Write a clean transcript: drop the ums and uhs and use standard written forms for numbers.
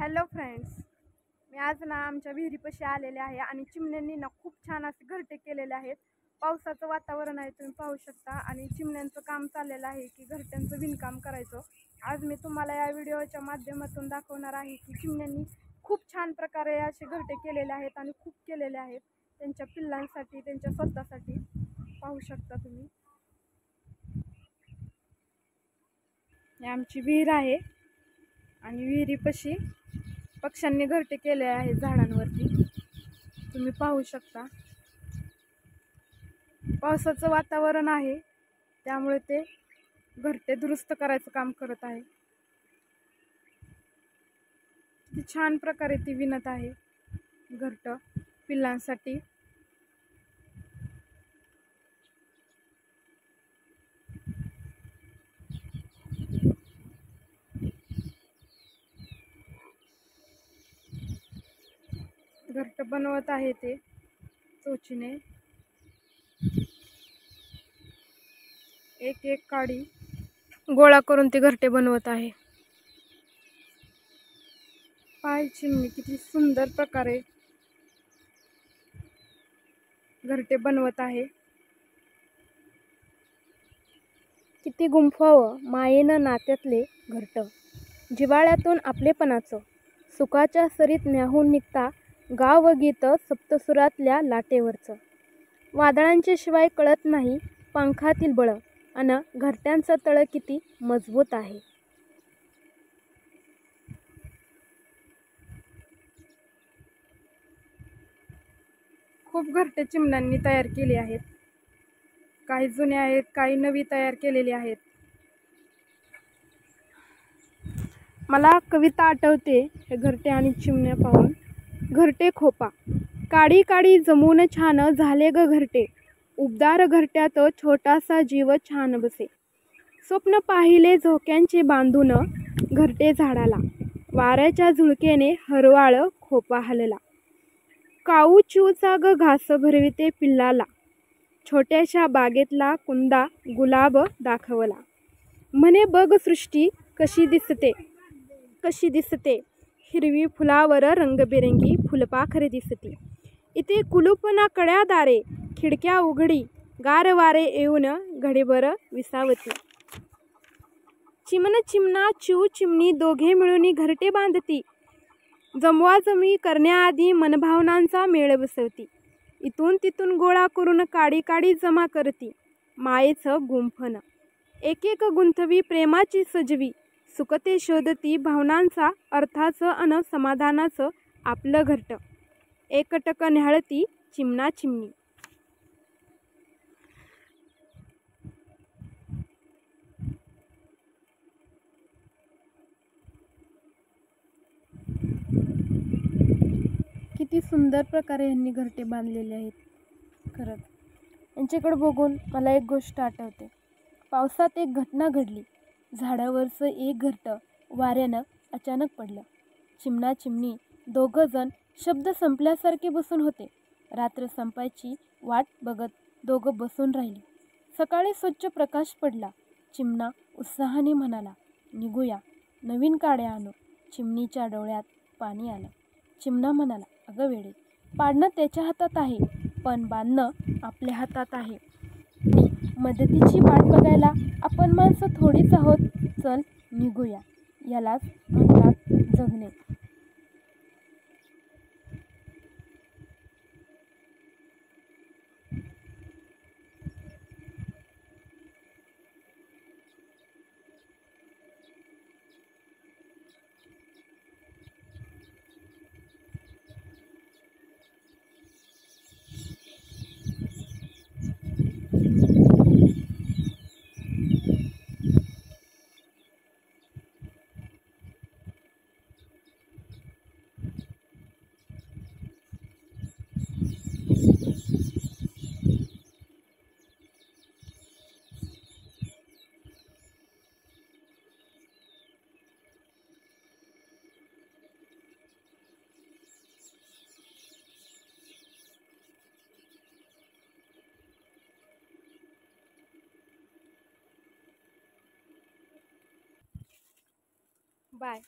Hello friends, मी आज ना आमच्या विहिरीपाशी आलेले आहे आणि चिमण्यांनी ना खूप छान असे घरटे केलेले आहेत. पावसाचं वातावरण आहे, तुम्ही पाहू शकता. आणि चिमण्यांचं काम चाललेलं आहे की घरट्यांचं विणकाम करायचं. आज मी तुम्हाला या व्हिडिओच्या माध्यमातून दाखवणार आहे की चिमण्यांनी खूप छान प्रकारे असे घरटे केलेले आहेत आणि खूप केलेले आहेत त्यांच्या पिल्लांसाठी, त्यांच्या स्वतःसाठी. पाहू शकता तुम्ही. ही आमची विहीर आहे आणि विहिरीपाशी पक्ष्यांनी घरटे केले आहेत झाडांवरती, तुम्ही पाहू शकता. पावसाचं वातावरण आहे त्यामुळे ते घरटे दुरुस्त करायचं काम करत आहे. किती छान प्रकारे ती विणत आहे घरट पिल्लांसाठी. घरट बनवत आहे ते चोचीने, एक एक काडी गोळा करून ते घरटे बनवत आहे. पाय चिमणी किती सुंदर प्रकारे घरटे बनवत आहे. किती गुंफावं मायेनं नात्यातले घरट, जिव्हाळ्यातून आपलेपणाचं, सुखाच्या सरीत न्याहून निघता गाव व गीत सप्तसुरातल्या लाटेवरचं. वादळांच्या शिवाय कळत नाही पंखातील बळ, अन घरट्यांचं तळ किती मजबूत आहे. खूप घरटे चिमण्यांनी तयार केली आहेत. काही जुने आहेत, काही नवी तयार केलेली आहेत. मला कविता आठवते हे घरटे आणि चिमण्या पाहून. घरटे खोपा काडी काडी जमून छान झाले ग घरटे, उबदार घरट्यात छोटासा जीव छान बसे. स्वप्न पाहिले झोक्यांचे बांधून घरटे झाडाला, वाऱ्याच्या झुळकेने हरवाळ खोपा हलला. काऊ चिवचा ग घास भरविते पिल्लाला, छोट्याशा बागेतला कुंदा गुलाब दाखवला. म्हणे बघ सृष्टी कशी दिसते, कशी दिसते, हिरवी फुलावर रंगबेरंगी फुलपाखरे दिसती. इथे कुलूप ना कड्या दारे, खिडक्या उघडी, गार वारे येऊन घडीभर विसावती. चिमण चिमणा चिव चिमणी दोघे मिळून घरटे बांधती, जमवाजमी करण्याआधी मनभावनांचा मेळ बसवती. इथून तिथून गोळा करून काडी काडी जमा करती, मायेचं गुंफण एक एक गुंथवी प्रेमाची सजवी. सुकते शोधती भावनांचा, अर्थाचं अन समाधानाचं आपलं घरट. एकटक न्याहळती चिमणा चिमणी. किती सुंदर प्रकारे यांनी घरटे बांधलेले आहेत. खरंच यांच्याकडे बघून मला एक गोष्ट आठवते. पावसात एक घटना घडली. झाडावरचं एक घरट वाऱ्यानं अचानक पडलं. चिमणा चिमणी दोघं जण शब्द संपल्यासारखे बसून होते. रात्र संपायची वाट बघत दोघं बसून राहिली. सकाळी स्वच्छ प्रकाश पडला. चिमणा उत्साहाने म्हणाला, निघूया, नवीन काड्या आणू. चिमणीच्या डोळ्यात पाणी आलं. चिमणा म्हणाला, अगं वेडे, पाडणं त्याच्या हातात आहे, पण बांधणं आपल्या हातात आहे. मदतीची वाट बघायला आपण माणसं थोडीच आहोत. चल निघूया. यालाच म्हणतात जगणे. बाय.